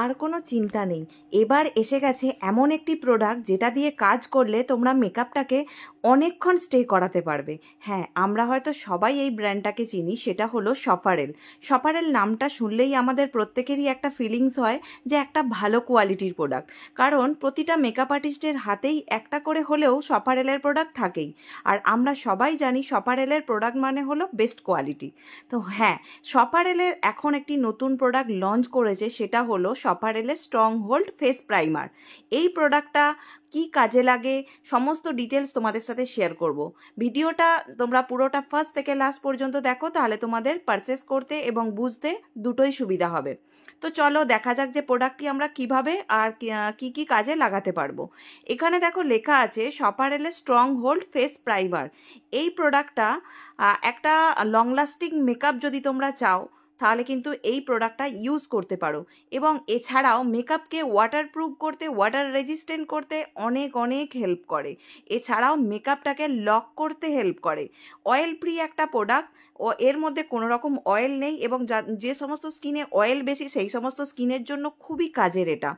আর কোনো চিন্তা নেই। এবার এসে গেছে এমন একটি প্রোডাক্ট যেটা দিয়ে কাজ করলে তোমরা মেকআপটাকে অনেকক্ষণ স্টে করাতে পারবে। হ্যাঁ, আমরা হয়তো সবাই এই ব্র্যান্ডটাকে চিনি, সেটা হলো সপারেল। সপারেল নামটা শুনলেই আমাদের প্রত্যেকেরই একটা ফিলিংস হয় যে একটা ভালো কোয়ালিটির প্রোডাক্ট, কারণ প্রতিটা মেকআপ আর্টিস্টের হাতেই একটা করে হলেও সপারেলের প্রোডাক্ট থাকেই। আর আমরা সবাই জানি সপারেলের প্রোডাক্ট মানে হলো বেস্ট কোয়ালিটি। তো হ্যাঁ, সপারেলের এখন একটি নতুন প্রোডাক্ট লঞ্চ করেছে, সেটা হলো সপারেলের স্ট্রং হোল্ড ফেস প্রাইমার। এই প্রোডাক্টটা কি কাজে লাগে সমস্ত ডিটেলস তোমাদের সাথে শেয়ার করব। ভিডিওটা তোমরা পুরোটা ফার্স্ট থেকে লাস্ট পর্যন্ত দেখো, তাহলে তোমাদের পারচেস করতে এবং বুঝতে দুটোই সুবিধা হবে। তো চলো দেখা যাক যে প্রোডাক্টটি আমরা কিভাবে আর কি কি কাজে লাগাতে পারবো। এখানে দেখো লেখা আছে সপারেলের স্ট্রং হোল্ড ফেস প্রাইমার। এই প্রোডাক্টটা একটা লং লাস্টিং মেকআপ যদি তোমরা চাও তাহলে কিন্তু এই প্রোডাক্টটা ইউজ করতে পারো। এবং এছাড়াও মেকআপকে ওয়াটারপ্রুফ করতে, ওয়াটার রেজিস্ট্যান্ট করতে অনেক অনেক হেল্প করে। এছাড়াও মেকআপটাকে লক করতে হেল্প করে। অয়েল ফ্রি একটা প্রোডাক্ট, ও এর মধ্যে কোনো রকম অয়েল নেই, এবং যে সমস্ত স্কিনে অয়েল বেশি সেই সমস্ত স্কিনের জন্য খুবই কাজের এটা।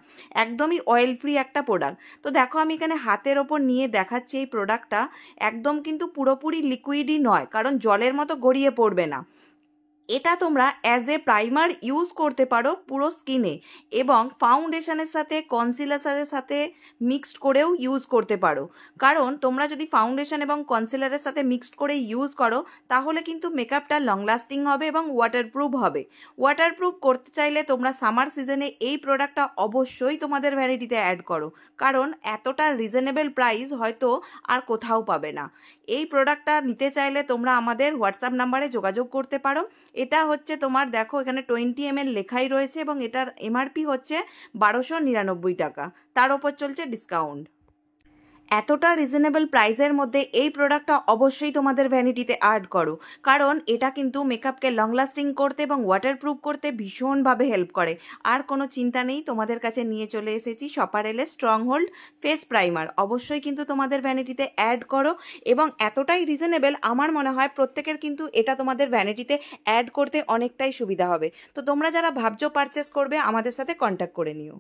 একদমই অয়েল ফ্রি একটা প্রোডাক্ট। তো দেখো আমি এখানে হাতের ওপর নিয়ে দেখাচ্ছি এই প্রোডাক্টটা। একদম কিন্তু পুরোপুরি লিকুইডই নয়, কারণ জলের মতো গড়িয়ে পড়বে না। এটা তোমরা অ্যাজ এ প্রাইমার ইউজ করতে পারো পুরো স্কিনে, এবং ফাউন্ডেশনের সাথে কনসিলারের সাথে মিক্সড করেও ইউজ করতে পারো। কারণ তোমরা যদি ফাউন্ডেশন এবং কনসিলারের সাথে মিক্সড করে ইউজ করো তাহলে কিন্তু মেকআপটা লং লাস্টিং হবে এবং ওয়াটারপ্রুফ হবে। ওয়াটারপ্রুফ করতে চাইলে তোমরা সামার সিজনে এই প্রোডাক্টটা অবশ্যই তোমাদের ভ্যানিটিতে অ্যাড করো, কারণ এতটা রিজনেবল প্রাইস হয়তো আর কোথাও পাবে না। এই প্রোডাক্টটা নিতে চাইলে তোমরা আমাদের হোয়াটসঅ্যাপ নাম্বারে যোগাযোগ করতে পারো। এটা হচ্ছে তোমার, দেখো এখানে 20 ml লেখাই রয়েছে, এবং এটার এমআরপি হচ্ছে 1299 টাকা, তার ওপর চলছে ডিসকাউন্ট। এতটা রিজনেবল প্রাইসের মধ্যে এই প্রোডাক্টটা অবশ্যই তোমাদের ভ্যানিটিতে অ্যাড করো, কারণ এটা কিন্তু মেকআপকে লং লাস্টিং করতে এবং ওয়াটারপ্রুফ করতে ভীষণভাবে হেল্প করে। আর কোনো চিন্তা নেই, তোমাদের কাছে নিয়ে চলে এসেছি সপারেলের স্ট্রং হোল্ড ফেস প্রাইমার। অবশ্যই কিন্তু তোমাদের ভ্যানিটিতে অ্যাড করো, এবং এতটাই রিজনেবল আমার মনে হয় প্রত্যেকের কিন্তু এটা তোমাদের ভ্যানিটিতে অ্যাড করতে অনেকটাই সুবিধা হবে। তো তোমরা যারা ভাবছো পারচেস করবে আমাদের সাথে কন্ট্যাক্ট করে নিও।